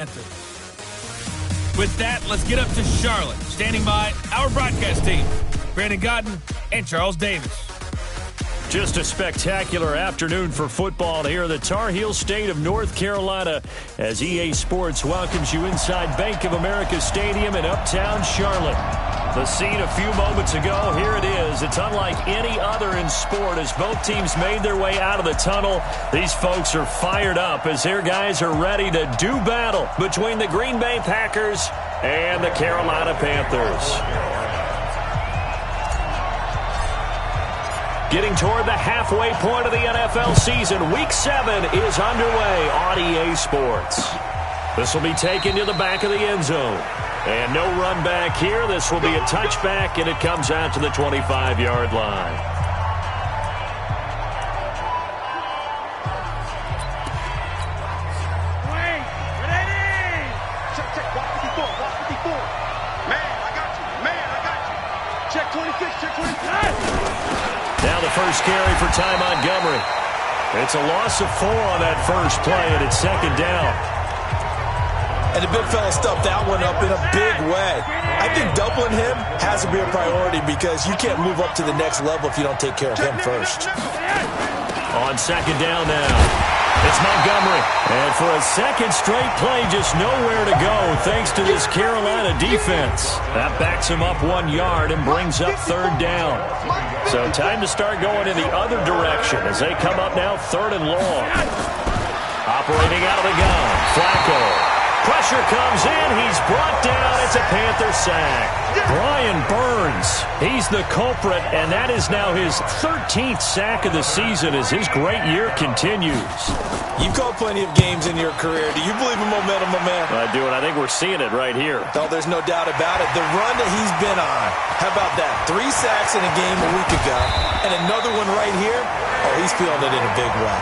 With that, let's get up to Charlotte. Standing by, our broadcast team, Brandon Godden and Charles Davis. Just a spectacular afternoon for football here in the Tar Heel state of North Carolina as EA Sports welcomes you inside Bank of America Stadium in uptown Charlotte. The scene a few moments ago, here it is. It's unlike any other in sport as both teams made their way out of the tunnel. These folks are fired up as their guys are ready to do battle between the Green Bay Packers and the Carolina Panthers. Getting toward the halfway point of the NFL season, Week 7 is underway on EA Sports. This will be taken to the back of the end zone. And no run back here. This will be a touchback, and it comes out to the 25-yard line. Wait, ready? Check, block 54, block 54. Man, I got you. Check 26, check 26. Now the first carry for Ty Montgomery. It's a loss of 4 on that first play, and it's second down. And the big fella stuffed that one up in a big way. I think doubling him has to be a priority because you can't move up to the next level if you don't take care of him first. On second down now, it's Montgomery. And for a second straight play, just nowhere to go thanks to this Carolina defense. That backs him up 1 yard and brings up third down. So time to start going in the other direction as they come up now third and long. Operating out of the gun, Flacco. Pressure comes in. He's brought down. It's a Panther sack. Brian Burns, he's the culprit, and that is now his 13th sack of the season as his great year continues. You've called plenty of games in your career. Do you believe in momentum, my man? I do, and I think we're seeing it right here. No, there's no doubt about it. The run that he's been on. How about that? 3 sacks in a game a week ago, and another one right here. Oh, he's feeling it in a big way.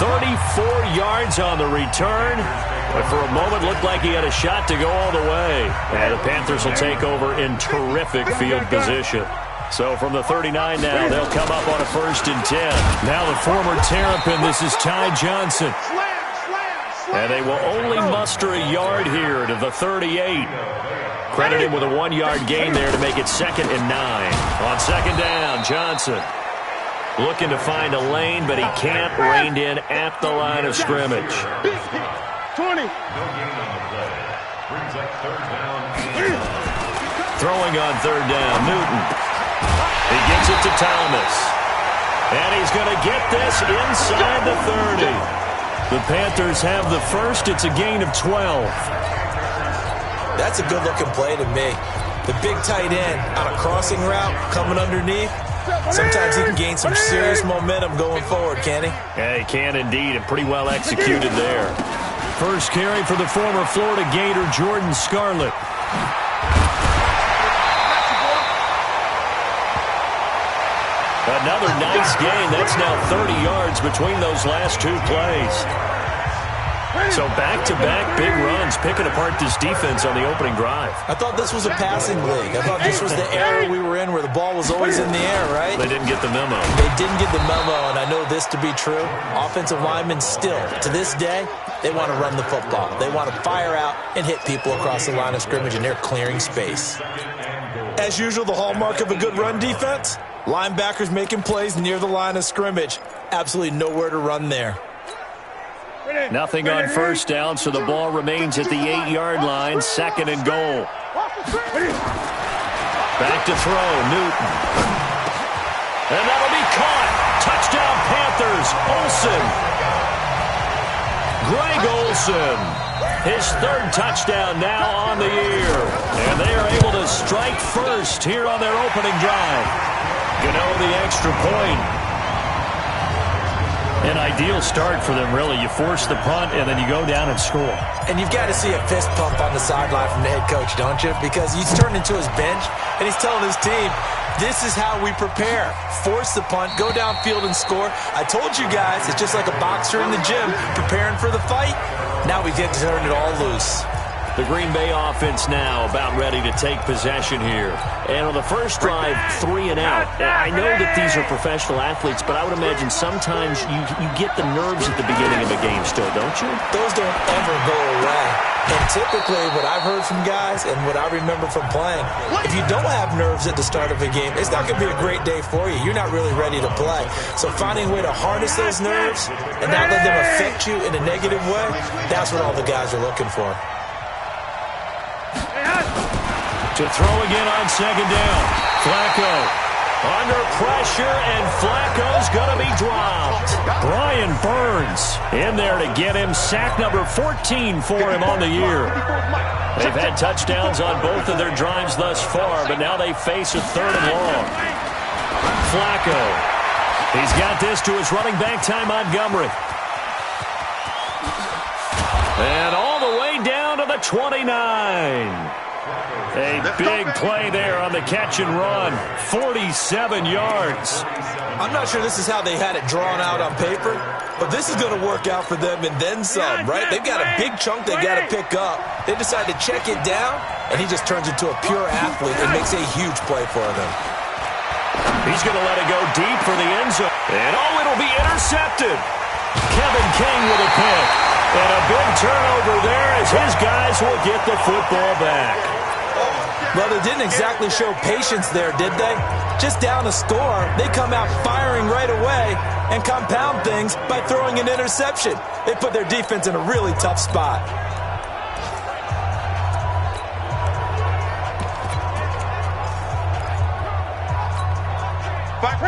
34 yards on the return. But for a moment, looked like he had a shot to go all the way. And the Panthers will take over in terrific field position. So from the 39 now, they'll come up on a 1st and 10. Now the former Terrapin, this is Ty Johnson. And they will only muster a yard here to the 38. Credit him with a 1-yard gain there to make it 2nd and 9. On second down, Johnson looking to find a lane, but he can't. Reined in at the line of scrimmage. 20. Throwing on third down, Newton. He gets it to Thomas. And he's going to get this inside the 30. The Panthers have the first. It's a gain of 12. That's a good-looking play to me. The big tight end on a crossing route coming underneath. Sometimes he can gain some serious momentum going forward, can he? Yeah, he can indeed, and pretty well executed there. First carry for the former Florida Gator, Jordan Scarlett. Another nice gain. That's now 30 yards between those last 2 plays. So back-to-back big runs, picking apart this defense on the opening drive. I thought this was a passing league. I thought this was the era we were in where the ball was always in the air, right? They didn't get the memo. They didn't get the memo, and I know this to be true. Offensive linemen still, to this day, they want to run the football. They want to fire out and hit people across the line of scrimmage, and they're clearing space. As usual, the hallmark of a good run defense, linebackers making plays near the line of scrimmage. Absolutely nowhere to run there. Nothing on first down, so the ball remains at the 8-yard line, 2nd and goal. Back to throw, Newton. And that'll be caught. Touchdown Panthers, Olsen. Greg Olsen, his 3rd touchdown now on the year. And they are able to strike first here on their opening drive. Gano the extra point. An ideal start for them, really. You force the punt, and then you go down and score. And you've got to see a fist pump on the sideline from the head coach, don't you? Because he's turned into his bench, and he's telling his team, this is how we prepare. Force the punt, go downfield and score. I told you guys, it's just like a boxer in the gym preparing for the fight. Now we get to turn it all loose. The Green Bay offense now about ready to take possession here. And on the first drive, 3 and out. I know that these are professional athletes, but I would imagine sometimes you get the nerves at the beginning of a game still, don't you? Those don't ever go away. And typically what I've heard from guys and what I remember from playing, if you don't have nerves at the start of a game, it's not going to be a great day for you. You're not really ready to play. So finding a way to harness those nerves and not let them affect you in a negative way, that's what all the guys are looking for. To throw again on second down. Flacco under pressure, and Flacco's going to be dropped. Brian Burns in there to get him. Sack number 14 for him on the year. They've had touchdowns on both of their drives thus far, but now they face a 3rd and long. Flacco. He's got this to his running back, Ty Montgomery. And all the way down to the 29. A big play there on the catch and run. 47 yards. I'm not sure this is how they had it drawn out on paper, but this is going to work out for them and then some, right? They've got a big chunk they got to pick up. They decide to check it down, and he just turns into a pure athlete and makes a huge play for them. He's going to let it go deep for the end zone. And it'll be intercepted. Kevin King with a pick. And a big turnover there as his guys will get the football back. Well, they didn't exactly show patience there, did they? Just down a score, they come out firing right away and compound things by throwing an interception. They put their defense in a really tough spot.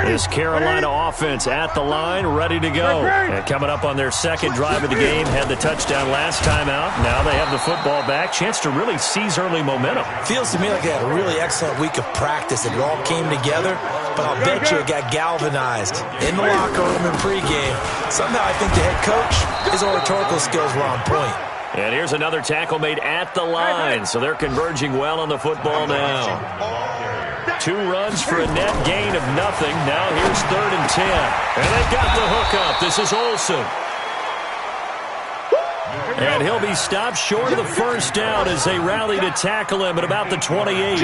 This Carolina offense at the line, ready to go. And coming up on their second drive of the game, had the touchdown last time out. Now they have the football back. Chance to really seize early momentum. Feels to me like they had a really excellent week of practice. It all came together, but I'll bet you it got galvanized in the locker room in pregame. Somehow I think the head coach, his oratorical skills were on point. And here's another tackle made at the line, so they're converging well on the football now. 2 runs for a net gain of nothing. Now here's 3rd and 10. And they've got the hook up. This is Olsen. And he'll be stopped short of the first down as they rally to tackle him at about the 28.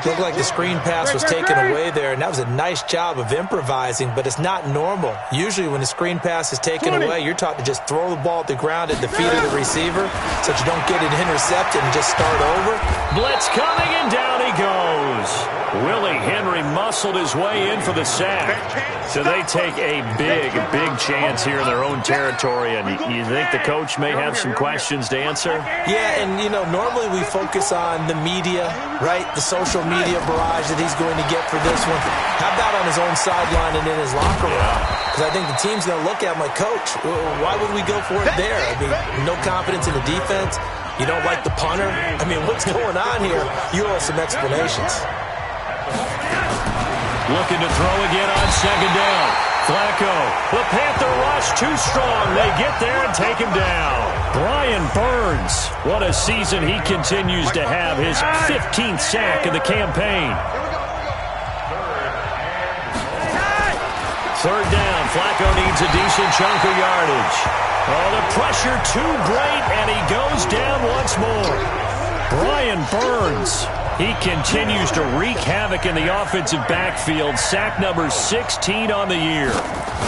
Looked like the screen pass was taken away there, and that was a nice job of improvising, but it's not normal. Usually when the screen pass is taken away, you're taught to just throw the ball at the ground at the feet of the receiver so that you don't get it intercepted and just start over. Blitz coming, and down he goes. Willie Henry muscled his way in for the sack. So they take a big chance here in their own territory, and you think the coach may have some questions to answer? Yeah, and, normally we focus on the media, right, the social media barrage that he's going to get for this one. How about on his own sideline and in his locker room? Because I think the team's going to look at him like, Coach, why would we go for it there? I mean, no confidence in the defense. You don't like the punter. I mean, what's going on here? You owe us some explanations. Looking to throw again on second down. Flacco. The Panther rush too strong. They get there and take him down. Brian Burns. What a season he continues to have. His 15th sack of the campaign. 3rd down. Flacco needs a decent chunk of yardage. Oh, the pressure too great, and he goes down once more. Brian Burns. He continues to wreak havoc in the offensive backfield. Sack number 16 on the year.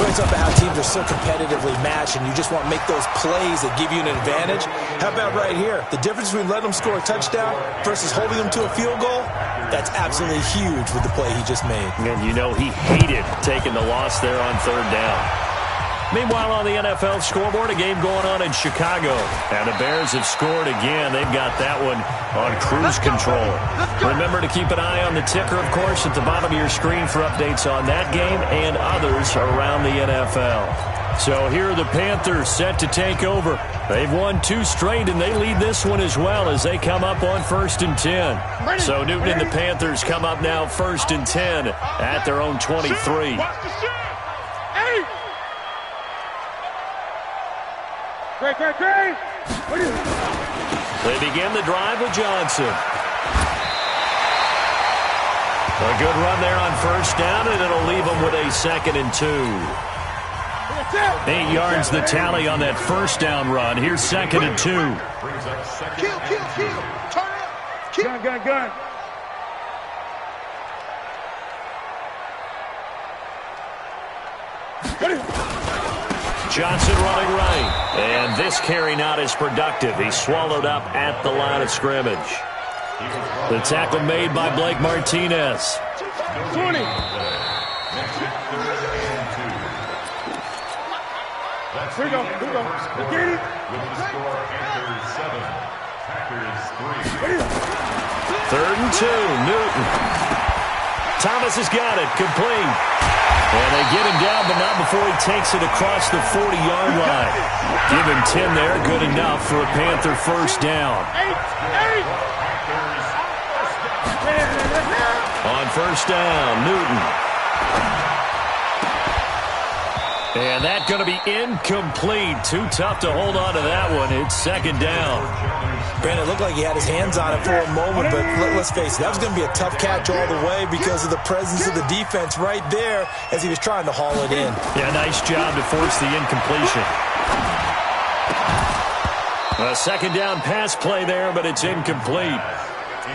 It's up how teams are so competitively matched, and you just want to make those plays that give you an advantage. How about right here? The difference between letting them score a touchdown versus holding them to a field goal, that's absolutely huge with the play he just made. And he hated taking the loss there on 3rd down. Meanwhile, on the NFL scoreboard, a game going on in Chicago. And the Bears have scored again. They've got that one on cruise control. Remember to keep an eye on the ticker, of course, at the bottom of your screen for updates on that game and others around the NFL. So here are the Panthers set to take over. They've won 2 straight, and they lead this one as well as they come up on 1st and 10. So Newton and the Panthers come up now 1st and 10 at their own 23. Great. They begin the drive with Johnson. A good run there on 1st down, and it'll leave them with a 2nd and 2. 8 yards the tally on that 1st down run. Here's 2nd and 2. Gun. Johnson running right. And this carry not as productive. He's swallowed up at the line of scrimmage. The tackle made by Blake Martinez. 20. Here we go. Get it. Third and 2, Newton. Thomas has got it, complete. And they get him down, but not before he takes it across the 40-yard line. Give him 10 there, good enough for a Panther first down. On first down, Newton. And that's going to be incomplete. Too tough to hold on to that one. It's second down. Brandon, it looked like he had his hands on it for a moment, but let's face it, that was going to be a tough catch all the way because of the presence of the defense right there as he was trying to haul it in. Yeah, nice job to force the incompletion. A second down pass play there, but it's incomplete.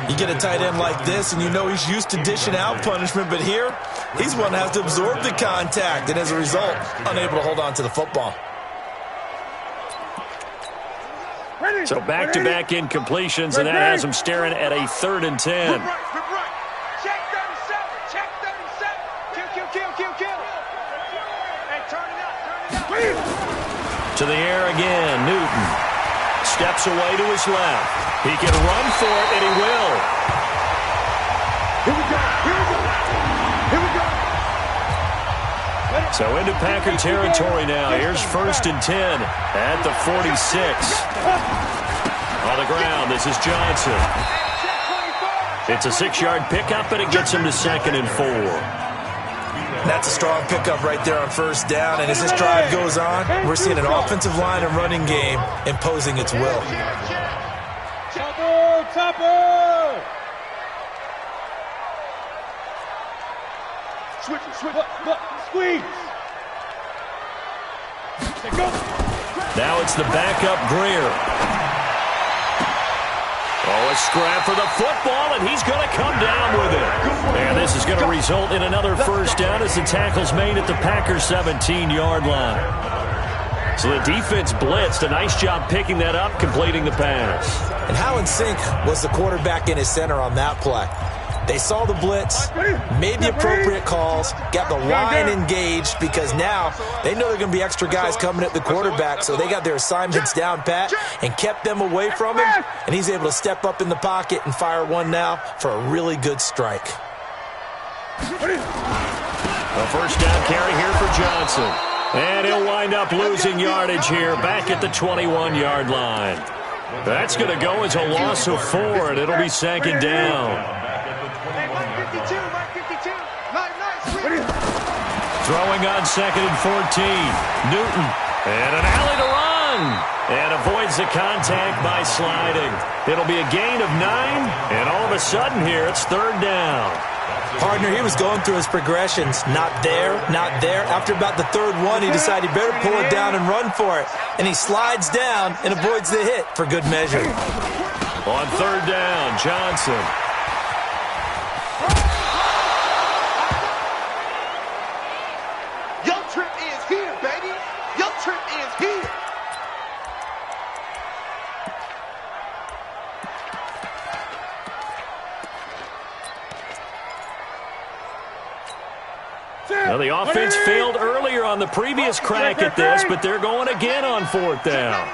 You get a tight end like this, and you know he's used to dishing out punishment, but here, he's one that has to absorb the contact, and as a result, unable to hold on to the football. So back-to-back incompletions, and that has him staring at a 3rd and 10. Check 37. Check 37. Kill. Hey, turn it up. To the air again, Newton. Steps away to his left. He can run for it, and he will. Here we go. So into Packer territory now. Here's 1st and 10 at the 46. On the ground, this is Johnson. It's a 6-yard pickup, and it gets him to 2nd and 4. That's a strong pickup right there on first down, and as this drive goes on, we're seeing an offensive line and running game imposing its will. Topper! Switch. Squeeze. Go. Now it's the backup Greer. Oh, a scrap for the football, and he's going to come down with it. And this is going to result in another first down as the tackle's made at the Packers' 17-yard line. So the defense blitzed. A nice job picking that up, completing the pass. And how in sync was the quarterback in his center on that play? They saw the blitz, made the appropriate calls, got the line engaged because now they know there are going to be extra guys coming at the quarterback, so they got their assignments down pat and kept them away from him, and he's able to step up in the pocket and fire one now for a really good strike. A first down carry here for Johnson. And he'll wind up losing yardage here back at the 21-yard line. That's going to go as a loss of 4, and it'll be 2nd down. Throwing on 2nd and 14. Newton. And an alley to run. And avoids the contact by sliding. It'll be a gain of 9. And all of a sudden here, it's 3rd down. Partner, he was going through his progressions. Not there. After about the 3rd one, he decided he better pull it down and run for it. And he slides down and avoids the hit for good measure. On 3rd down, Johnson. Your trip is here, baby. Your trip is here. Now the offense failed earlier on the previous crack at this, but they're going again on 4th down.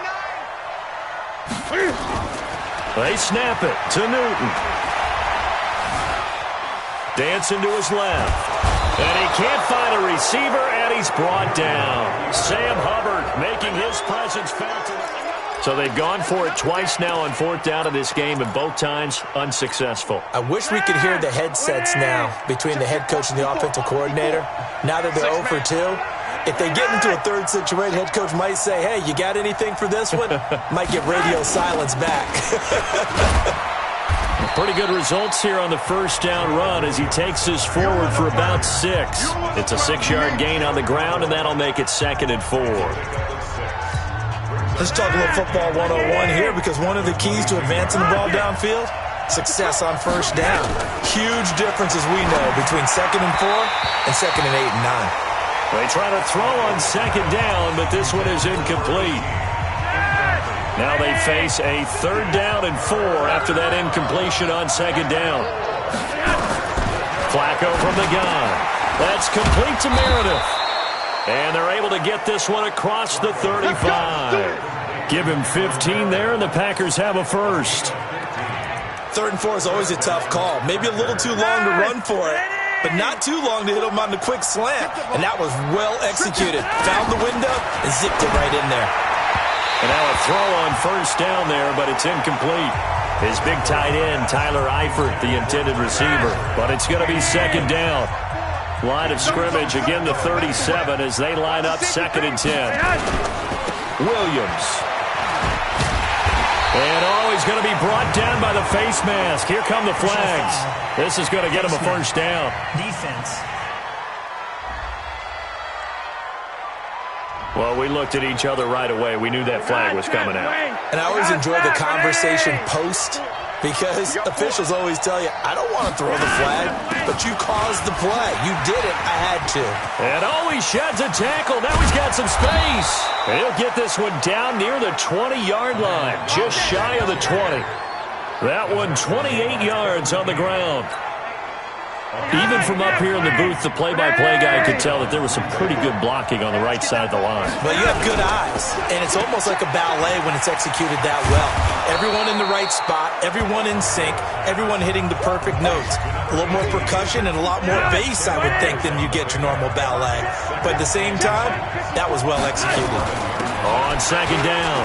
They snap it to Newton. Dancing to his left. And he can't find a receiver, and he's brought down. Sam Hubbard making his presence felt. So they've gone for it twice now on 4th down in this game, and both times unsuccessful. I wish we could hear the headsets now between the head coach and the offensive coordinator. Now that they're 0 for 2, if they get into a 3rd situation, head coach might say, hey, you got anything for this one? Might get radio silence back. Pretty good results here on the first down run as he takes this forward for about 6. It's a 6-yard gain on the ground, and that'll make it 2nd and 4. Let's talk a little football 101 here, because one of the keys to advancing the ball downfield success on first down. Huge difference, as we know, between 2nd and 4 and 2nd and 8 and 9. They try to throw on 2nd down, but this one is incomplete. Now they face a 3rd down and 4 after that incompletion on 2nd down. Flacco from the gun. That's complete to Meredith. And they're able to get this one across the 35. Give him 15 there, and the Packers have a first. 3rd and 4 is always a tough call. Maybe a little too long to run for it, but not too long to hit him on the quick slant. And that was well executed. Found the window and zipped it right in there. And now a throw on first down there, but it's incomplete. His big tight end, Tyler Eifert, the intended receiver. But it's going to be 2nd down. Line of scrimmage, again the 37 as they line up 2nd and 10. Williams. And he's going to be brought down by the face mask. Here come the flags. This is going to get him a first down. Defense. Well, we looked at each other right away. We knew that flag was coming out. And I always enjoy the conversation post, because officials always tell you, I don't want to throw the flag, but you caused the play. You did it. I had to. And he sheds a tackle. Now he's got some space. And he'll get this one down near the 20-yard line, just shy of the 20. That one 28 yards on the ground. Even from up here in the booth, the play-by-play guy could tell that there was some pretty good blocking on the right side of the line. Well, you have good eyes, and it's almost like a ballet when it's executed that well. Everyone in the right spot, everyone in sync, everyone hitting the perfect notes. A little more percussion and a lot more bass, I would think, than you get your normal ballet. But at the same time, that was well executed. On 2nd down,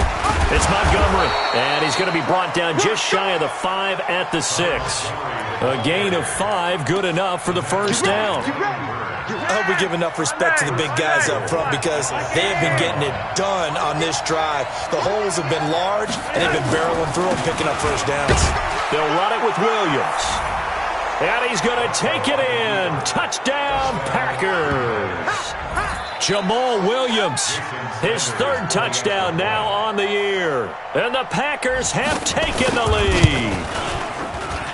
it's Montgomery, and he's going to be brought down just shy of the 5 at the 6. A gain of 5, good enough for the first down. I hope we give enough respect to the big guys up front, because they have been getting it done on this drive. The holes have been large, and they've been barreling through and picking up first downs. They'll run it with Williams. And he's going to take it in. Touchdown, Packers. Jamal Williams, his 3rd touchdown now on the year. And the Packers have taken the lead.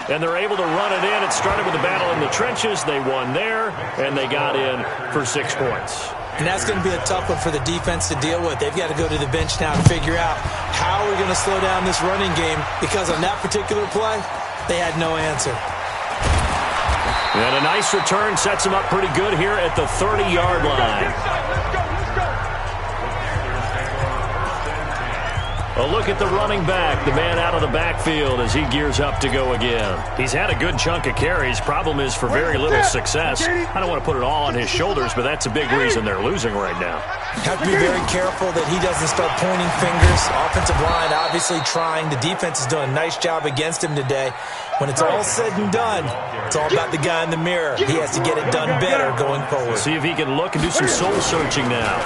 And they're able to run it in. It started with a battle in the trenches. They won there, and they got in for 6 points. And that's going to be a tough one for the defense to deal with. They've got to go to the bench now to figure out how we're going to slow down this running game, because on that particular play, they had no answer. And a nice return sets them up pretty good here at the 30-yard line. A look at the running back, the man out of the backfield as he gears up to go again. He's had a good chunk of carries. Problem is for very little success. I don't want to put it all on his shoulders, but that's a big reason they're losing right now. Have to be very careful that he doesn't start pointing fingers. Offensive line obviously trying. The defense is doing a nice job against him today. When it's all said and done, it's all about the guy in the mirror. He has to get it done better going forward. See if he can look and do some soul searching now.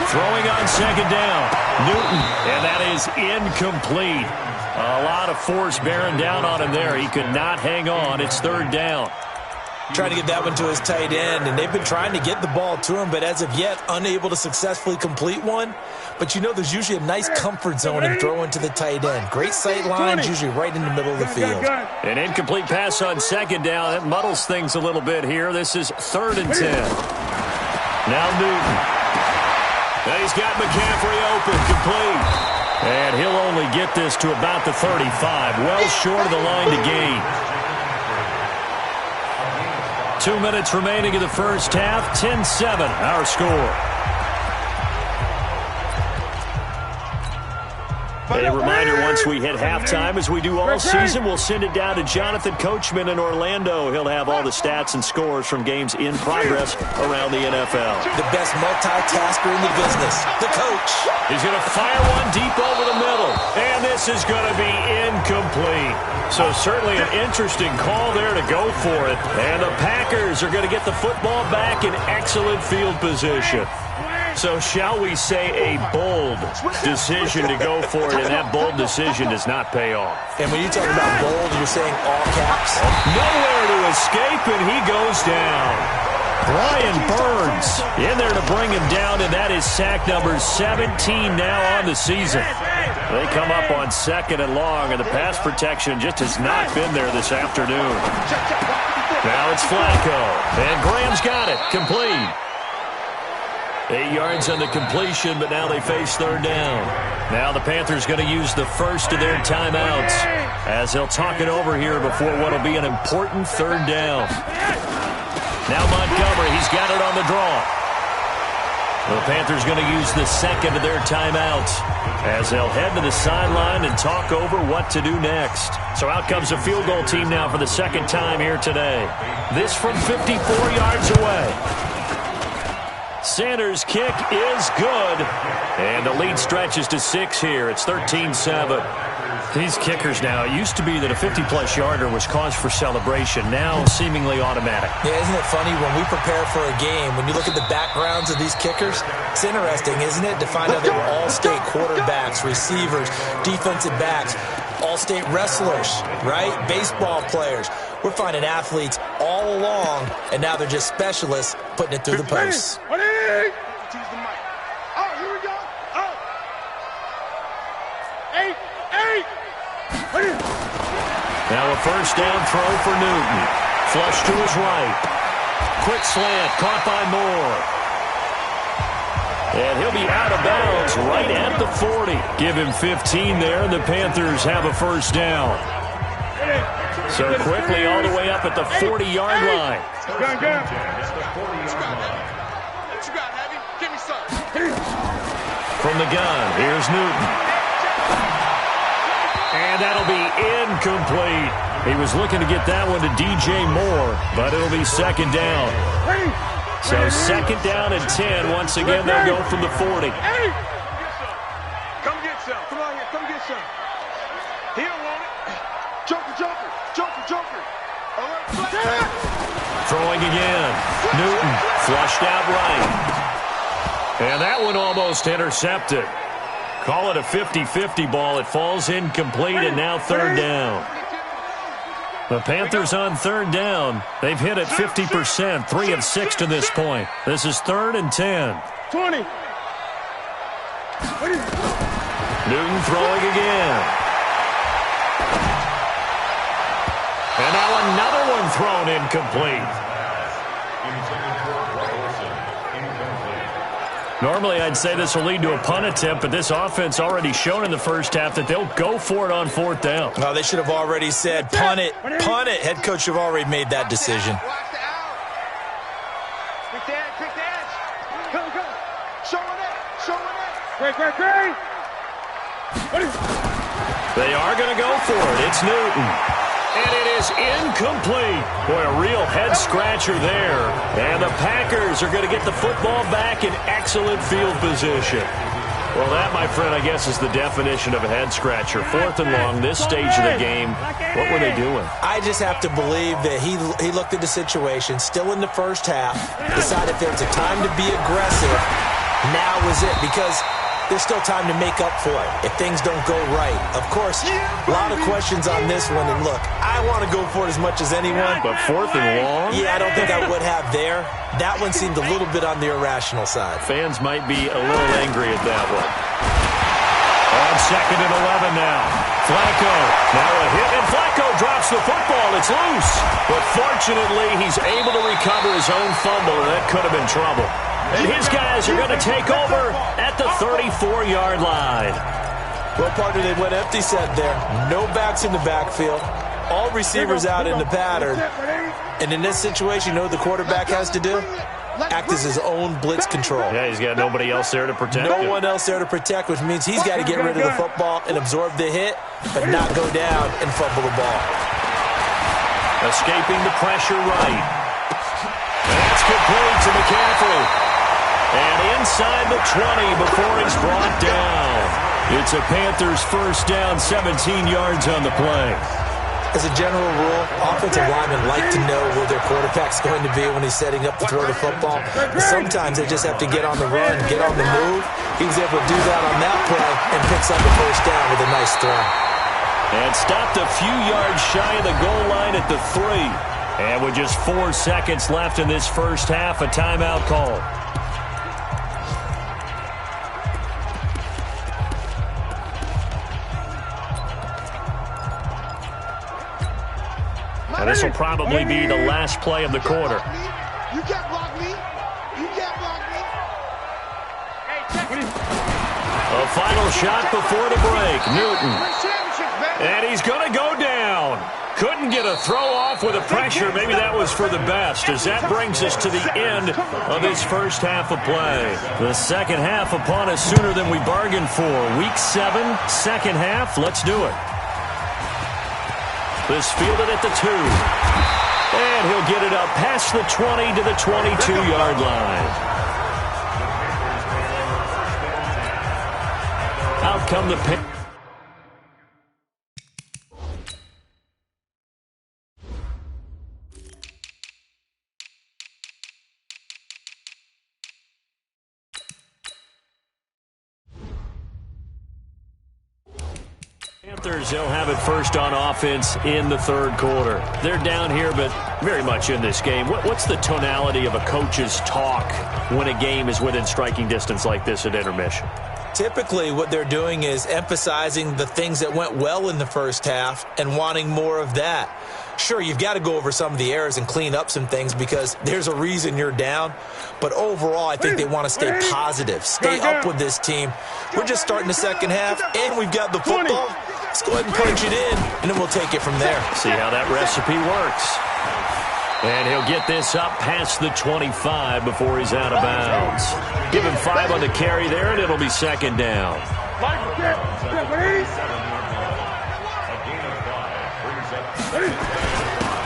Throwing on 2nd down, Newton, and that is incomplete. A lot of force bearing down on him there. He could not hang on. It's 3rd down. Trying to get that one to his tight end, and they've been trying to get the ball to him, but as of yet, unable to successfully complete one. But you know there's usually a nice comfort zone in throwing to the tight end. Great sight lines, usually right in the middle of the field. An incomplete pass on 2nd down. That muddles things a little bit here. This is 3rd and 10. Now Newton. And he's got McCaffrey open, complete. And he'll only get this to about the 35, well short of the line to gain. 2 minutes remaining in the first half, 10-7, our score. A reminder, once we hit halftime, as we do all season, we'll send it down to Jonathan Coachman in Orlando. He'll have all the stats and scores from games in progress around the NFL. The best multitasker in the business, the coach. He's going to fire one deep over the middle, and this is going to be incomplete. So certainly an interesting call there to go for it. And the Packers are going to get the football back in excellent field position. So shall we say a bold decision to go for it, and that bold decision does not pay off. And when you talk about bold, you're saying all caps? Nowhere to escape, and he goes down. Brian Burns in there to bring him down, and that is sack number 17 now on the season. They come up on 2nd and long, and the pass protection just has not been there this afternoon. Now it's Flacco, and Graham's got it, complete. 8 yards on the completion, but now they face 3rd down. Now the Panthers going to use the first of their timeouts as they'll talk it over here before what will be an important 3rd down. Now Montgomery, he's got it on the draw. The Panthers going to use the second of their timeouts as they'll head to the sideline and talk over what to do next. So out comes a field goal team now for the second time here today. This from 54 yards away. Sanders' kick is good. And the lead stretches to 6 here. It's 13-7. These kickers now, it used to be that a 50-plus yarder was cause for celebration. Now seemingly automatic. Yeah, isn't it funny when we prepare for a game, when you look at the backgrounds of these kickers, it's interesting, isn't it, to find out they were all-state quarterbacks, receivers, defensive backs, all-state wrestlers, right? Baseball players. We're finding athletes all along, and now they're just specialists putting it through the posts. Now a first down throw for Newton. Flush to his right. Quick slant, caught by Moore. And he'll be out of bounds right at the 40. Give him 15 there, and the Panthers have a first down. So quickly all the way up at the 40-yard line. From the gun, here's Newton. And that'll be incomplete. He was looking to get that one to DJ Moore, but it'll be second down. So second down and 10. Once again, they'll go from the 40. Come get some. Come on here. Come get some. He don't want it. Joker, Joker. Joker, Joker. Throwing again. Newton flushed out right. And that one almost intercepted. Call it a 50-50 ball. It falls incomplete, and now 3rd down. The Panthers on 3rd down. They've hit it 50%, 3 of 6 to this point. This is 3rd and 10. 20. Newton throwing again. And now another one thrown incomplete. Normally, I'd say this will lead to a punt attempt, but this offense already shown in the first half that they'll go for it on 4th down. No, they should have already said, punt it, punt it. Head coach have already made that decision. They are going to go for it. It's Newton. And it is incomplete. Boy, a real head-scratcher there. And the Packers are going to get the football back in excellent field position. Well, that, my friend, I guess is the definition of a head-scratcher. 4th and long, this stage of the game. What were they doing? I just have to believe that he looked at the situation, still in the first half, decided if there's a time to be aggressive, now is it. Because there's still time to make up for it if things don't go right. Of course, a lot of questions on this one. And look, I want to go for it as much as anyone. But 4th and long? Yeah, I don't think I would have there. That one seemed a little bit on the irrational side. Fans might be a little angry at that one. On 2nd and 11 now. Flacco. Now a hit, and Flacco drops the football. It's loose. But fortunately, he's able to recover his own fumble, and that could have been trouble. And his guys are going to take over at the 34-yard line. Well, partner, they went empty set there. No backs in the backfield. All receivers out in the pattern. And in this situation, you know what the quarterback has to do? Act as his own blitz control. Yeah, he's got nobody else there to protect him. No one else there to protect, which means he's got to get rid of the football and absorb the hit, but not go down and fumble the ball. Escaping the pressure right. That's complete to McCaffrey. And inside the 20 before he's brought down. It's a Panthers first down, 17 yards on the play. As a general rule, offensive linemen like to know where their quarterback's going to be when he's setting up to throw the football. But sometimes they just have to get on the run, get on the move. He was able to do that on that play and picks up a first down with a nice throw. And stopped a few yards shy of the goal line at the 3. And with just 4 seconds left in this first half, a timeout call. And this will probably be the last play of the quarter. You can't block me. You can't block me. A final shot before the break. Newton. And he's going to go down. Couldn't get a throw off with the pressure. Maybe that was for the best, as that brings us to the end of this first half of play. The second half upon us sooner than we bargained for. Week 7, second half. Let's do it. This fielded at the 2. And he'll get it up past the 20 to the 22-yard line. Out come the pick. Panthers, they'll have it first on offense in the third quarter. They're down here, but very much in this game. What's the tonality of a coach's talk when a game is within striking distance like this at intermission? Typically, what they're doing is emphasizing the things that went well in the first half and wanting more of that. Sure, you've got to go over some of the errors and clean up some things because there's a reason you're down. But overall, I think they want to stay positive, stay up with this team. We're just starting the second half, and we've got the football. Let's go ahead and punch it in, and then we'll take it from there. See how that recipe works. And he'll get this up past the 25 before he's out of bounds. Give him 5 on the carry there, and it'll be second down.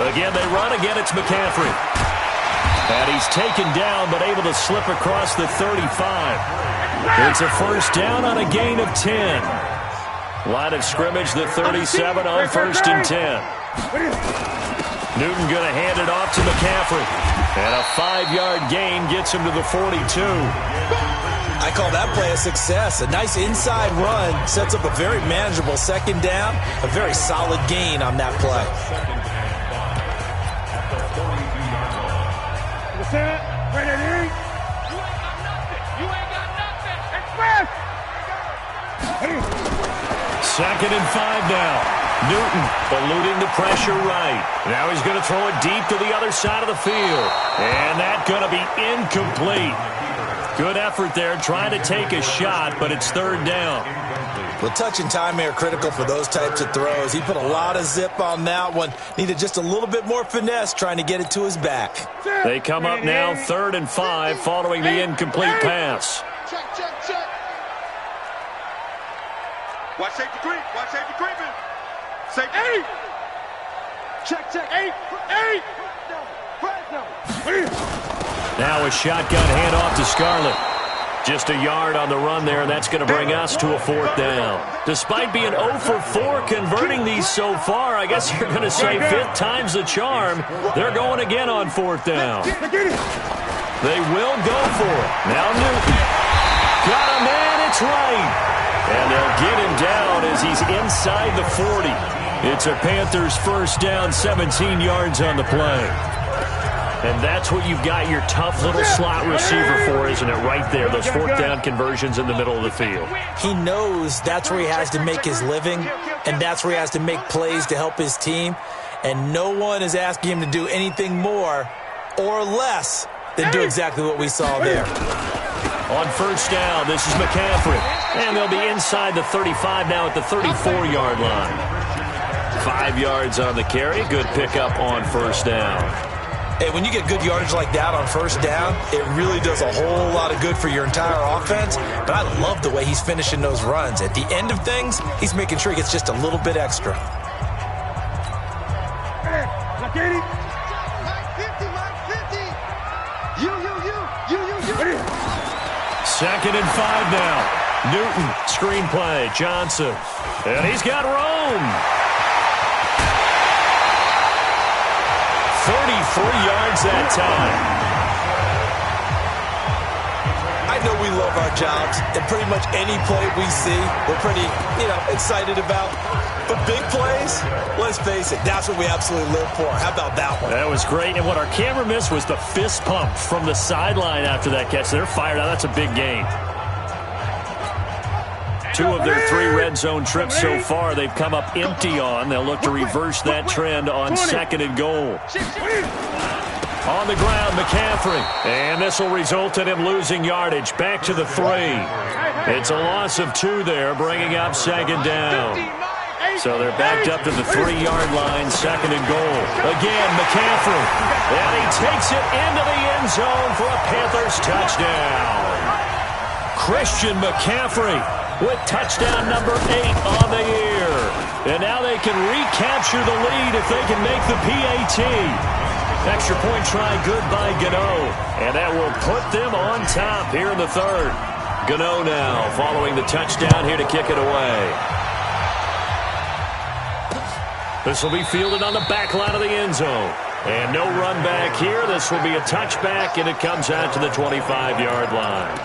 Again, they run. Again, it's McCaffrey. And he's taken down, but able to slip across the 35. It's a first down on a gain of 10. Line of scrimmage, the 37 on 1st and 10. Newton going to hand it off to McCaffrey. And a 5-yard gain gets him to the 42. I call that play a success. A nice inside run sets up a very manageable second down. A very solid gain on that play. Second and 5 now. Newton eluding the pressure right. Now he's going to throw it deep to the other side of the field. And that's going to be incomplete. Good effort there trying to take a shot, but it's third down. Well, touch and timing are critical for those types of throws. He put a lot of zip on that one. Needed just a little bit more finesse trying to get it to his back. They come up now 3rd and 5 following the incomplete pass. Check, check, check. Watch safety creep. Watch safety creeping. Safety. 8. Check, check. 8. Now a shotgun handoff to Scarlett. Just a yard on the run there, and that's going to bring us to a 4th down. Despite being 0 for 4 converting these so far, I guess you're going to say 5th time's the charm. They're going again on 4th down. They will go for it. Now Newton. Got a man, it's right. And they'll get him down as he's inside the 40. It's a Panthers first down, 17 yards on the play. And that's what you've got your tough little slot receiver for, isn't it? Right there, those 4th down conversions in the middle of the field. He knows that's where he has to make his living, and that's where he has to make plays to help his team. And no one is asking him to do anything more or less than do exactly what we saw there. On first down, this is McCaffrey. And they'll be inside the 35 now at the 34-yard line. 5 yards on the carry. Good pickup on first down. Hey, when you get good yardage like that on first down, it really does a whole lot of good for your entire offense. But I love the way he's finishing those runs. At the end of things, he's making sure he gets just a little bit extra. Second and 5 now. Newton, screenplay, Johnson. And he's got Rome. 33 yards that time. I know we love our jobs, and pretty much any play we see, we're pretty, excited about. But big plays, let's face it, that's what we absolutely live for. How about that one? That was great, and what our camera missed was the fist pump from the sideline after that catch. They're fired out. That's a big gain. 2 of their 3 red zone trips so far, they've come up empty on. They'll look to reverse that trend on 2nd and goal. On the ground, McCaffrey. And this will result in him losing yardage. Back to the 3. It's a loss of 2 there, bringing up 2nd down. So they're backed up to the 3-yard line, 2nd and goal. Again, McCaffrey. And he takes it into the end zone for a Panthers touchdown. Christian McCaffrey with touchdown number 8 on the year. And now they can recapture the lead if they can make the PAT. Extra point try good by Gano. And that will put them on top here in the 3rd. Gano now following the touchdown here to kick it away. This will be fielded on the back line of the end zone. And no run back here. This will be a touchback, and it comes out to the 25-yard line.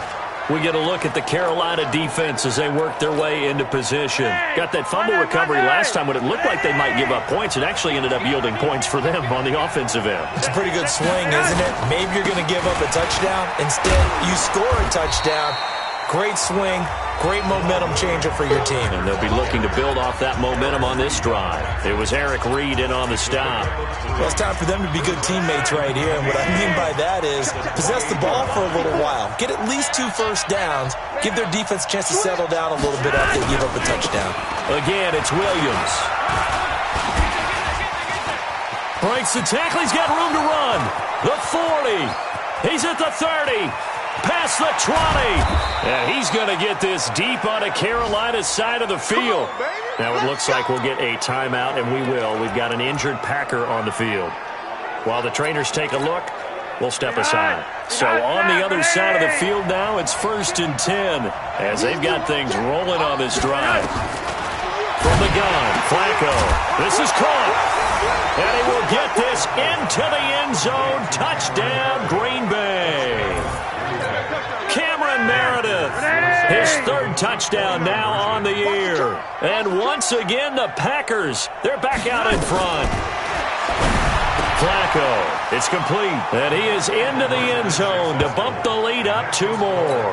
We get a look at the Carolina defense as they work their way into position. Got that fumble recovery last time when it looked like they might give up points. It actually ended up yielding points for them on the offensive end. It's a pretty good swing, isn't it? Maybe you're going to give up a touchdown. Instead, you score a touchdown. Great swing. Great momentum changer for your team. And they'll be looking to build off that momentum on this drive. It was Eric Reed in on the stop. Well, it's time for them to be good teammates right here. And what I mean by that is possess the ball for a little while. Get at least 2 first downs. Give their defense a chance to settle down a little bit after they give up a touchdown. Again, it's Williams. Breaks the tackle. He's got room to run. The 40. He's at the 30. Past the 20. And he's going to get this deep on a Carolina side of the field. Now it looks like we'll get a timeout, and we will. We've got an injured Packer on the field. While the trainers take a look, we'll step aside. So on the other side of the field now, it's 1st and 10 as they've got things rolling on this drive. From the gun, Flacco. This is caught. And he will get this into the end zone. Touchdown, Green Bay. Cameron Meredith, his 3rd touchdown now on the year. And once again, the Packers, they're back out in front. Flacco, it's complete. And he is into the end zone to bump the lead up 2 more.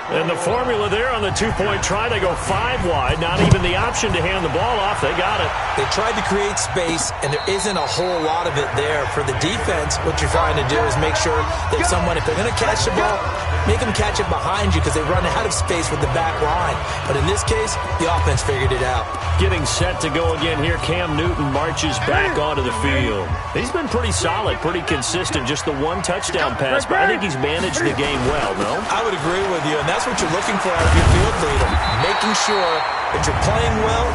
And the formula there on the 2-point try, they go 5 wide. Not even the option to hand the ball off. They got it. They tried to create space, and there isn't a whole lot of it there. For the defense, what you're trying to do is make sure that someone, if they're going to catch the ball, make them catch it behind you because they run out of space with the back line. But in this case, the offense figured it out. Getting set to go again here, Cam Newton marches back onto the field. He's been pretty solid, pretty consistent. Just the 1 touchdown pass, but I think he's managed the game well, no? I would agree with you, and that's what you're looking for out of your field leader. Making sure that you're playing well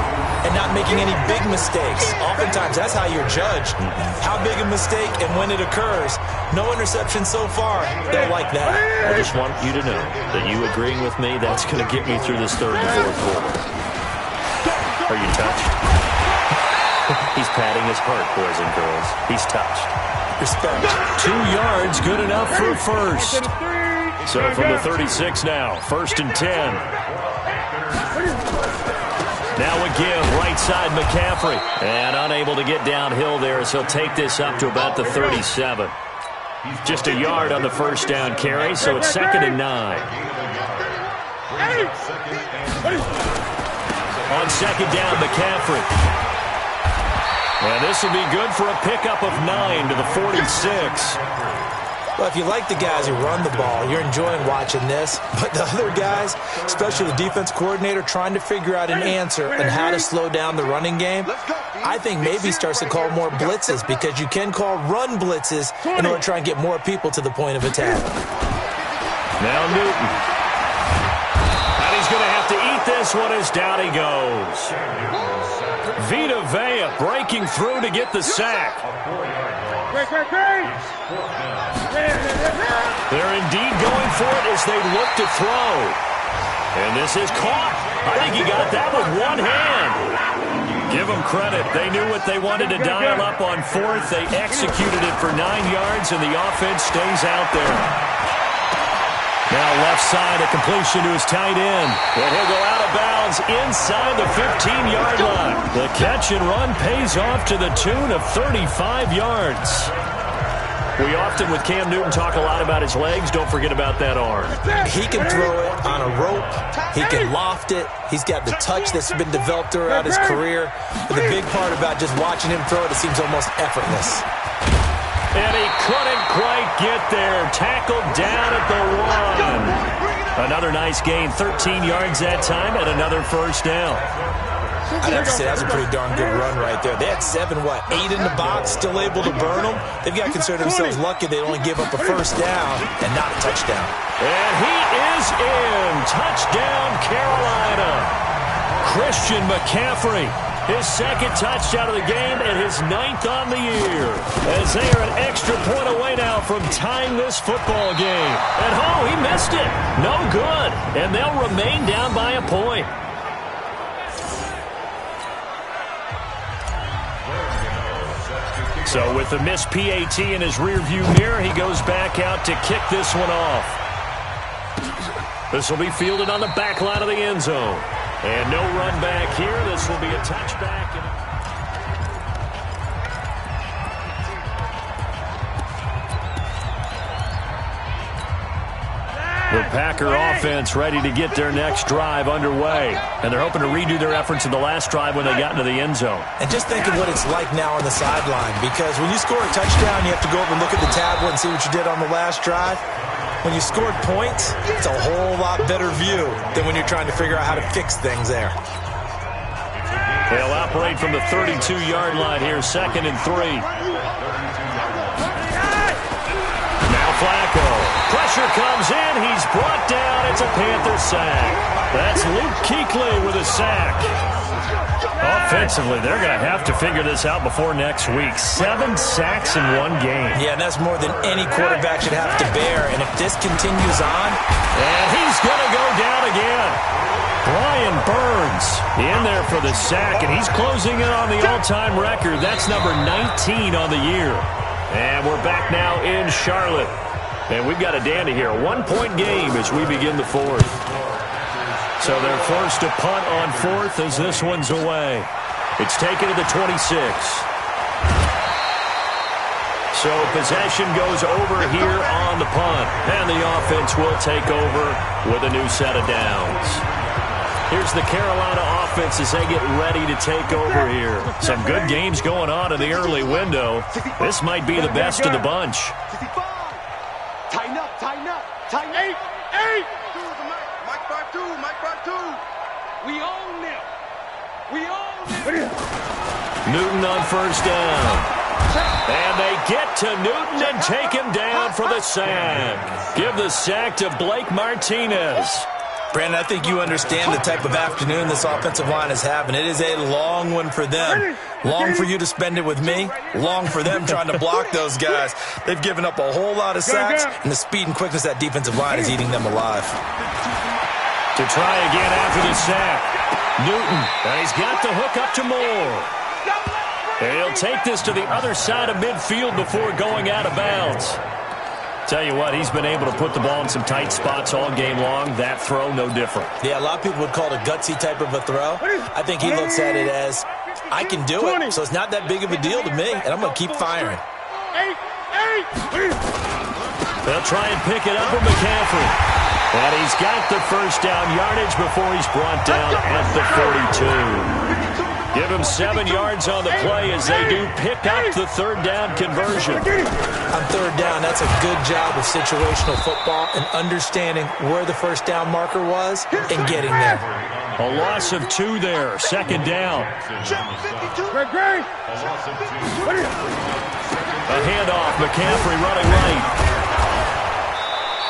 and not making any big mistakes. Oftentimes, that's how you're judged. How big a mistake and when it occurs. No interception so far. They'll like that. I just want you to know that you agreeing with me, that's going to get me through this 3rd and 4th quarter. Are you touched? He's patting his heart, boys and girls. He's touched. Respect. 2 yards, good enough for a first. So from the 36 now, 1st and 10. Now again, right side McCaffrey. And unable to get downhill there as he'll take this up to about the 37. Just a yard on the 1st down carry, so it's 2nd and 9. On 2nd down, McCaffrey. And this will be good for a pickup of 9 to the 46. Well, if you like the guys who run the ball, you're enjoying watching this. But the other guys, especially the defense coordinator, trying to figure out an answer on how to slow down the running game, I think maybe starts to call more blitzes because you can call run blitzes in order to try and get more people to the point of attack. Now Newton. And he's going to have to eat this one as down he goes. Vita Vea breaking through to get the sack. They're indeed going for it as they look to throw. And this is caught. I think he got that with 1 hand. Give them credit. They knew what they wanted to dial up on 4th. They executed it for 9 yards, and the offense stays out there. Now left side, a completion to his tight end. And he'll go out of bounds inside the 15-yard line. The catch and run pays off to the tune of 35 yards. We often, with Cam Newton, talk a lot about his legs. Don't forget about that arm. He can throw it on a rope. He can loft it. He's got the touch that's been developed throughout his career. But the big part about just watching him throw it, it seems almost effortless. And he couldn't quite get there. Tackled down at the 1. Another nice gain, 13 yards that time, and another first down. I'd have to say that was a pretty darn good run right there. They had 8 in the box, still able to burn them. They've got to consider themselves lucky they only give up a first down and not a touchdown. And he is in. Touchdown, Carolina. Christian McCaffrey, his second touchdown of the game and his 9th on the year. As they are an extra point away now from tying this football game. And he missed it. No good. And they'll remain down by a point. So with the missed PAT in his rearview mirror, he goes back out to kick this one off. This will be fielded on the back line of the end zone. And no run back here. This will be a touchback. The Packer offense ready to get their next drive underway. And they're hoping to redo their efforts in the last drive when they got into the end zone. And just think of what it's like now on the sideline. Because when you score a touchdown, you have to go over and look at the tablet and see what you did on the last drive. When you scored points, it's a whole lot better view than when you're trying to figure out how to fix things there. They'll operate from the 32-yard line here, 2nd and 3. Now Flacco. Pressure comes in. He's brought down. It's a Panther sack. That's Luke Kuechly with a sack. Offensively, they're going to have to figure this out before next week. 7 sacks in one game. Yeah, and that's more than any quarterback should have to bear. And if this continues on... And he's going to go down again. Brian Burns in there for the sack, and he's closing in on the all-time record. That's number 19 on the year. And we're back now in Charlotte. And we've got a dandy here. A 1-point game as we begin the 4th. So they're forced to punt on 4th as this one's away. It's taken to the 26. So possession goes over here on the punt. And the offense will take over with a new set of downs. Here's the Carolina offense as they get ready to take over here. Some good games going on in the early window. This might be the best of the bunch. Tighten up, tighten up, tighten 8. Mike 5-2, Mike 5-2. We own them. We own them. Newton on first down. And they get to Newton and take him down for the sack. Give the sack to Blake Martinez. Brandon, I think you understand the type of afternoon this offensive line is having. It is a long one for them. Long for you to spend it with me. Long for them trying to block those guys. They've given up a whole lot of sacks, and the speed and quickness of that defensive line is eating them alive. To try again after the sack. Newton, and he's got the hook up to Moore. And he'll take this to the other side of midfield before going out of bounds. Tell you what, he's been able to put the ball in some tight spots all game long. That throw, no different. Yeah, a lot of people would call it a gutsy type of a throw. I think he looks at it as, I can do it, so it's not that big of a deal to me, and I'm going to keep firing. They'll try and pick it up with McCaffrey. And he's got the first down yardage before he's brought down at the 42. Give him 7 yards on the play as they do pick up the third down conversion. On third down, that's a good job of situational football and understanding where the first down marker was and getting there. A loss of 2 there. Second down. A handoff. McCaffrey running right.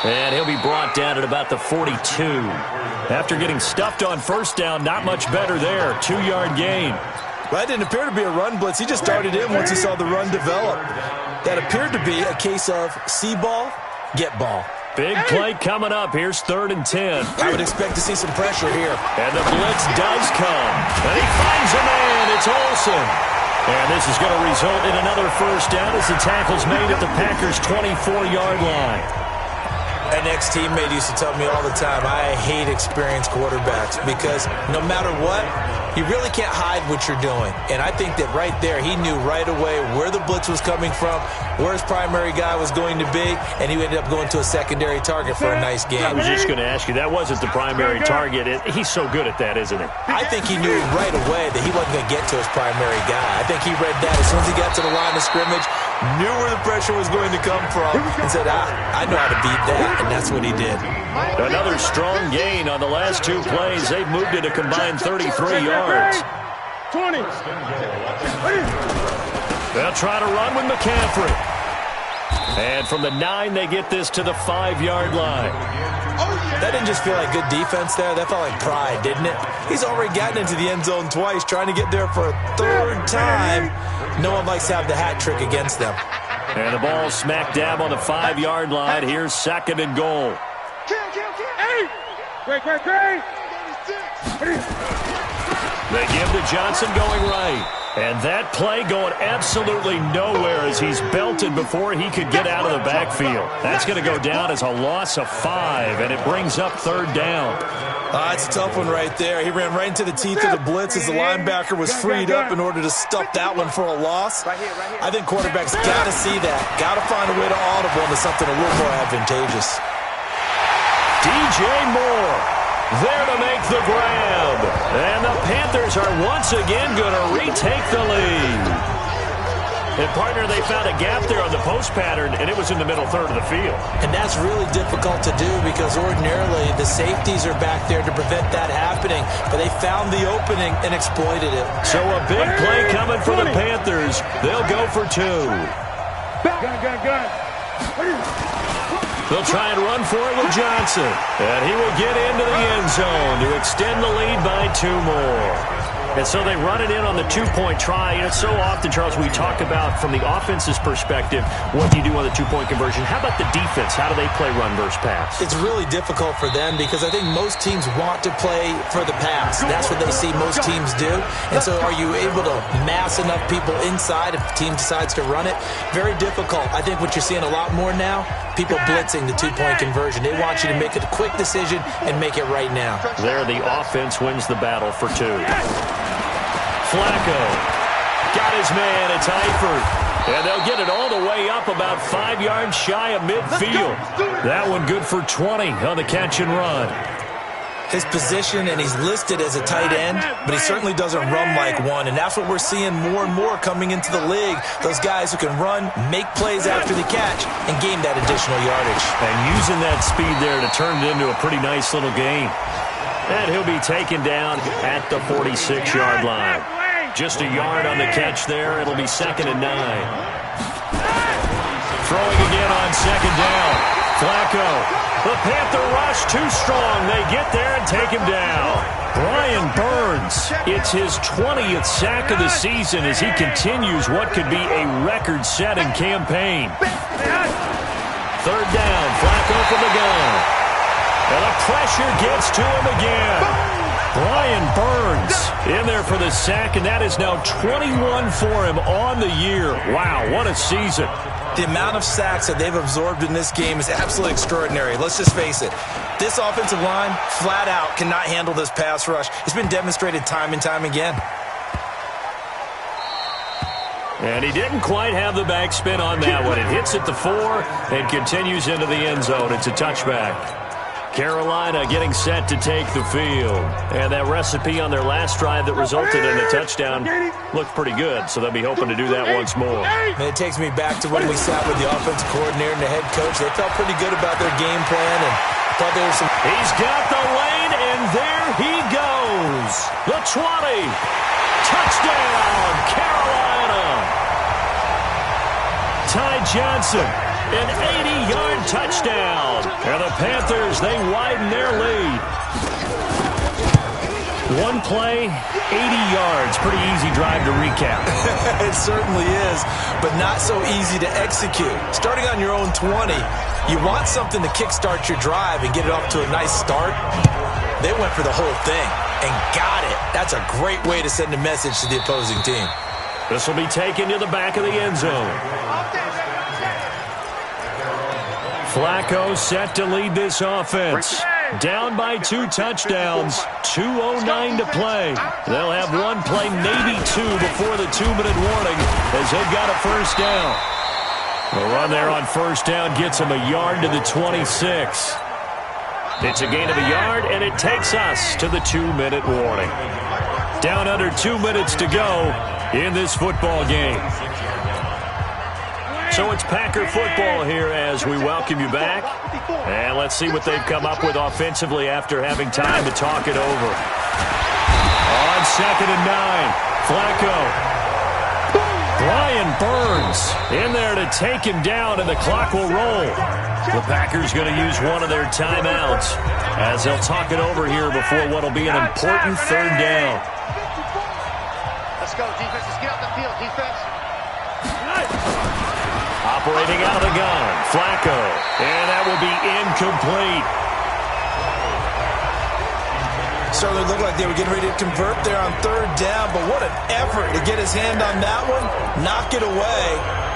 And he'll be brought down at about the 42. After getting stuffed on first down, not much better there. 2-yard gain. Well, that didn't appear to be a run blitz. He just started in once he saw the run develop. That appeared to be a case of see ball, get ball. Big play coming up. Here's 3rd and 10. I would expect to see some pressure here. And the blitz does come. And he finds a man. It's Olsen. And this is going to result in another first down as the tackle's made at the Packers' 24-yard line. An ex-teammate used to tell me all the time, I hate experienced quarterbacks because no matter what, You really can't hide what you're doing. And I think that right there, he knew right away where the blitz was coming from, where his primary guy was going to be, and he ended up going to a secondary target for a nice game. I was just going to ask you, that wasn't the primary target. He's so good at that, isn't he? I think he knew right away that he wasn't going to get to his primary guy. I think he read that as soon as he got to the line of scrimmage, knew where the pressure was going to come from, and said, I know how to beat that, and that's what he did. Another strong gain on the last 2 plays. They've moved it a combined 33 yards. 20. They'll try to run with McCaffrey. And from the 9, they get this to the 5-yard line. That didn't just feel like good defense there. That felt like pride, didn't it? He's already gotten into the end zone twice, trying to get there for a 3rd time. No one likes to have the hat trick against them. And the ball smack dab on the 5-yard line. Here's 2nd and goal. Great. They give to Johnson going right. And that play going absolutely nowhere as he's belted before he could get out of the backfield. That's going to go down as a loss of 5, and it brings up 3rd down. It's a tough one right there. He ran right into the teeth of the blitz as the linebacker was freed up in order to stuff that one for a loss. I think quarterbacks got to see that. Got to find a way to audible into something a little more advantageous. DJ Moore there to make the grab. And the Panthers are once again going to retake the lead. And, partner, they found a gap there on the post pattern, and it was in the middle third of the field. And that's really difficult to do because ordinarily the safeties are back there to prevent that happening. But they found the opening and exploited it. So a big play coming for the Panthers. They'll go for 2. Gun. They'll try and run for it with Johnson. And he will get into the end zone to extend the lead by 2 more. And so they run it in on the 2-point try. And so often, Charles, we talk about from the offense's perspective, what do you do on the 2-point conversion? How about the defense? How do they play run versus pass? It's really difficult for them because I think most teams want to play for the pass. That's what they see most teams do. And so are you able to mass enough people inside if the team decides to run it? Very difficult. I think what you're seeing a lot more now, people blitzing the 2-point conversion. They want you to make a quick decision and make it right now. There, the offense wins the battle for 2. Flacco got his man. It's Eifert. And they'll get it all the way up about 5 yards shy of midfield. That one good for 20 on the catch and run. His position, and he's listed as a tight end, but he certainly doesn't run like one. And that's what we're seeing more and more coming into the league. Those guys who can run, make plays after the catch, and gain that additional yardage. And using that speed there to turn it into a pretty nice little game. And he'll be taken down at the 46-yard line. Just a yard on the catch there. It'll be 2nd and 9. Throwing again on 2nd down. Flacco. The Panther rush too strong. They get there and take him down. Brian Burns. It's his 20th sack of the season as he continues what could be a record-setting campaign. 3rd down. Flacco from the gun. And the pressure gets to him again. Brian Burns in there for the sack, and that is now 21 for him on the year. Wow, what a season. The amount of sacks that they've absorbed in this game is absolutely extraordinary. Let's just face it. This offensive line, flat out, cannot handle this pass rush. It's been demonstrated time and time again. And he didn't quite have the backspin on that one. It hits at the 4 and continues into the end zone. It's a touchback. Carolina getting set to take the field. And that recipe on their last drive that resulted in a touchdown looked pretty good, so they'll be hoping to do that once more. And it takes me back to when we sat with the offensive coordinator and the head coach. They felt pretty good about their game plan and thought there was some... He's got the lane, and there he goes. The 20. Touchdown, Carolina. Ty Johnson. An 80-yard touchdown. And the Panthers, they widen their lead. One play, 80 yards. Pretty easy drive to recap. It certainly is, but not so easy to execute. Starting on your own 20, you want something to kickstart your drive and get it off to a nice start. They went for the whole thing and got it. That's a great way to send a message to the opposing team. This will be taken to the back of the end zone. Flacco set to lead this offense. Down by 2 touchdowns, 2:09 to play. They'll have one play, maybe two, before the 2-minute warning as they've got a first down. The run there on first down gets them a yard to the 26. It's a gain of a yard, and it takes us to the 2-minute warning. Down under 2 minutes to go in this football game. So it's Packer football here as we welcome you back. And let's see what they've come up with offensively after having time to talk it over. On 2nd and 9, Flacco. Brian Burns in there to take him down, and the clock will roll. The Packers going to use one of their timeouts as they'll talk it over here before what will be an important 3rd down. Let's go, defense. Let's get up the field, defense. Operating out of the gun, Flacco, and that will be incomplete. Certainly looked like they were getting ready to convert there on 3rd down, but what an effort to get his hand on that one, knock it away,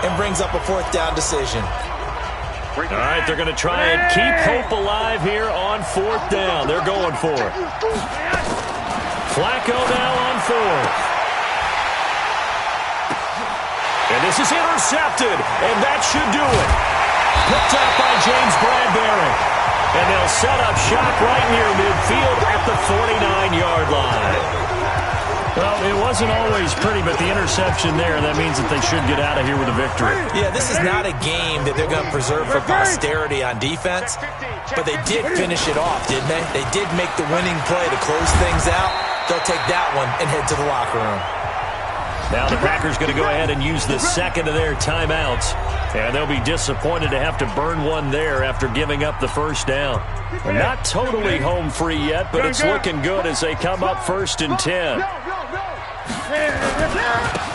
and brings up a 4th down decision. All right, they're going to try and keep hope alive here on 4th down. They're going for it. Flacco now on 4th. And this is intercepted, and that should do it. Picked up by James Bradbury. And they'll set up shop right near midfield at the 49-yard line. Well, it wasn't always pretty, but the interception there, that means that they should get out of here with a victory. Yeah, this is not a game that they're going to preserve for posterity on defense, but they did finish it off, didn't they? They did make the winning play to close things out. They'll take that one and head to the locker room. Now the Packers going to go ahead and use the 2nd of their timeouts. And they'll be disappointed to have to burn one there after giving up the 1st down. We're not totally home free yet, but it's looking good as they come up 1st and 10.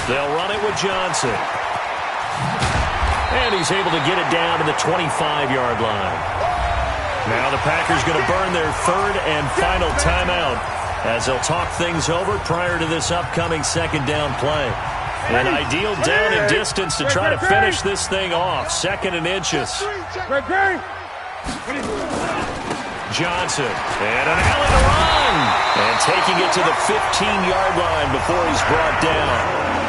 They'll run it with Johnson. And he's able to get it down to the 25-yard line. Now the Packers going to burn their 3rd and final timeout as they'll talk things over prior to this upcoming 2nd down play. An ideal down and distance to try to finish this thing off. 2nd and inches. Johnson. And an alley to run. And taking it to the 15-yard line before he's brought down.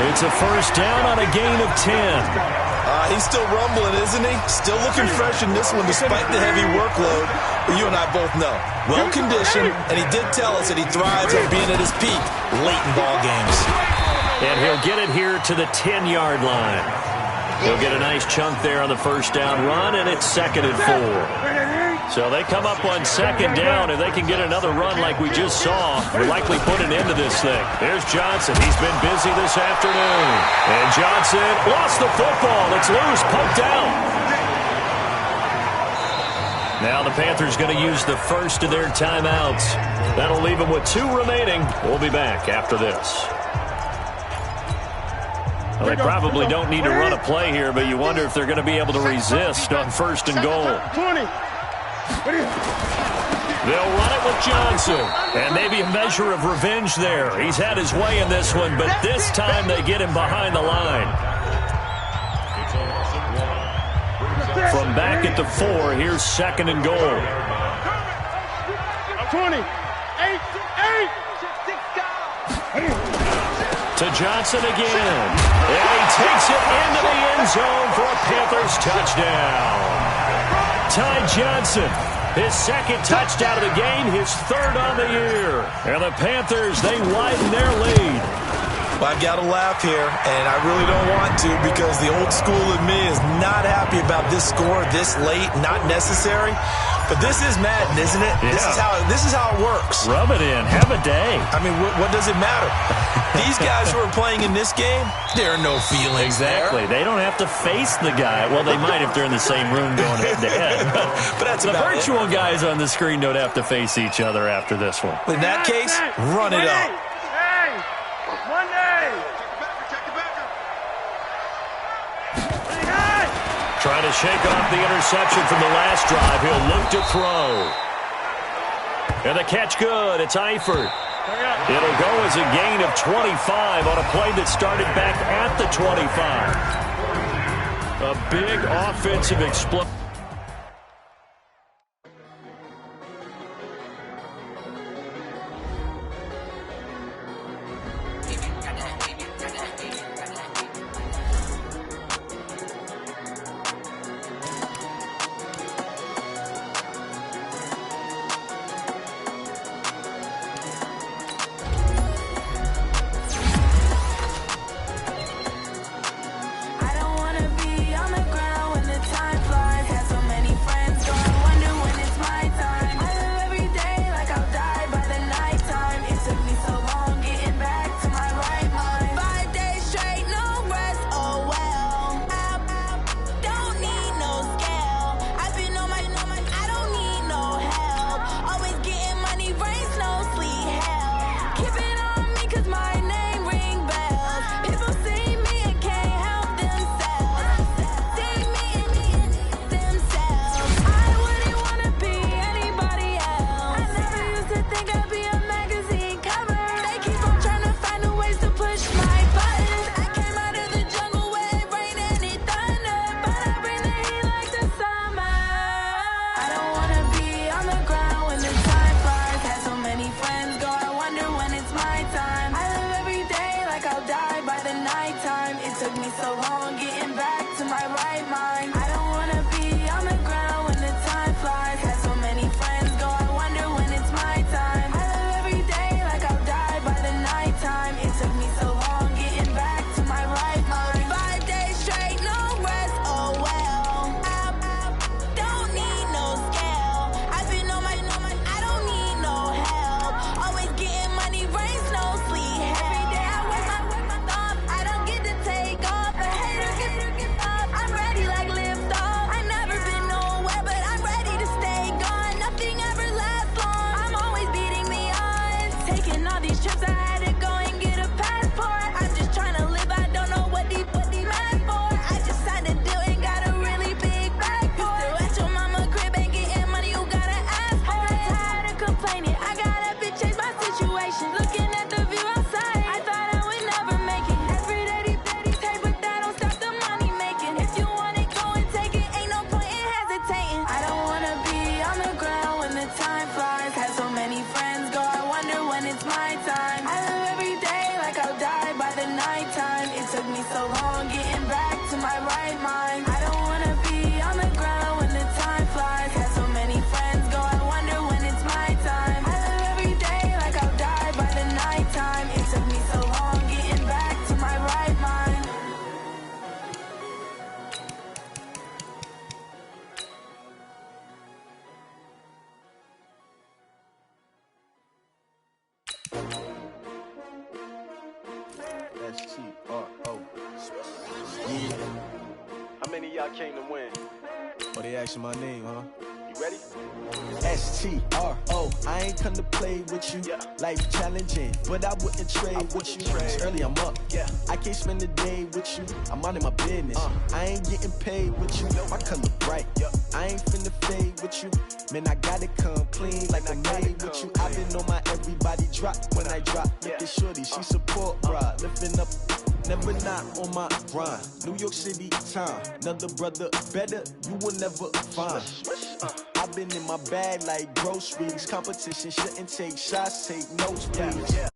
It's a first down on a gain of 10. He's still rumbling, isn't he? Still looking fresh in this one despite the heavy workload. But you and I both know. Well-conditioned, and he did tell us that he thrives on being at his peak late in ball games. And he'll get it here to the 10-yard line. He'll get a nice chunk there on the first down run, and it's 2nd and 4. So they come up on 2nd down. If they can get another run like we just saw, they'll likely put an end to this thing. There's Johnson. He's been busy this afternoon. And Johnson lost the football. It's loose, poked out. Now the Panthers going to use the 1st of their timeouts. That'll leave them with 2 remaining. We'll be back after this. Well, they probably don't need to run a play here, but you wonder if they're going to be able to resist on 1st and goal. They'll run it with Johnson, and maybe a measure of revenge there. He's had his way in this one, but this time they get him behind the line. From back at the 4, here's 2nd and goal. 28. To Johnson again. And he takes it into the end zone for a Panthers touchdown. Ty Johnson, his 2nd touchdown of the game, his 3rd on the year. And the Panthers, they widen their lead. Well, I've got to laugh here, and I really don't want to because the old school in me is not happy about this score this late, not necessary. But this is Madden, isn't it? Yeah. This is how it works. Rub it in. Have a day. I mean, what does it matter? These guys who are playing in this game, there are no feelings Exactly. there. They don't have to face the guy. Well, they might if they're in the same room going head-to-head. But that's the about virtual guys on the screen don't have to face each other after this one. In that case, run it up. Trying to shake off the interception from the last drive. He'll look to throw. And the catch good. It's Eifert. It'll go as a gain of 25 on a play that started back at the 25. A big offensive explosion. the nighttime. It took me so long getting back to my right mind. I don't wanna be on the ground when the time flies. Had so many friends go, I wonder when it's my time. I live every day like I'll die by the nighttime. It took me so long getting back to my right mind. 5 days straight, no rest, oh well. I don't need no scale. I've been on my, I don't need no help. Always getting money, rains, no sleep. Every day I work my thumb, I don't get to take off. A hater get up, I'm ready like lift off. I never been nowhere, but I'm ready to stay gone. Nothing ever lasts long, I'm always beating the odds. Taking all these trips, I had to go and get a passport. I'm just trying to live, I don't know what the mad for. I just signed a deal and got a really big bag for it. Still at your mama crib and getting money, you gotta ask for it. I'm tired of complaining, I gotta be changed my situation. Looking at the view outside, I thought I would never make it. Every day they take, but that don't stop the money making. If you want it, go and take it, ain't no point in hesitating. I don't wanna be on the ground when the time flies. Had so many friends go, I wonder when it's my time. I live every day like I'll die by the nighttime. It took me so long getting back to my right mind. I don't wanna be on the ground when the time flies. Had so many friends go, I wonder when it's my time. I live every day like I'll die by the nighttime. It took me so long getting back to my right mind. S-T-R-O. Yeah. How many of y'all came to win? Oh, they asking my name, huh? You ready? S-T-R-O. I ain't come to play with you. Yeah. Life challenging, but I wouldn't trade with you. It's early, I'm up. Yeah. I can't spend the day with you. I'm minding my business. I ain't getting paid with you. My color bright. I ain't finna fade with you. Man, I gotta come clean like I made with you. I've been on my everybody drop when I drop. Look at shorty, she support, bruh. Lifting up, never not on my grind. New York City time, another brother better, you will never find. I've been in my bag like groceries. Competition shouldn't take shots, take notes, please.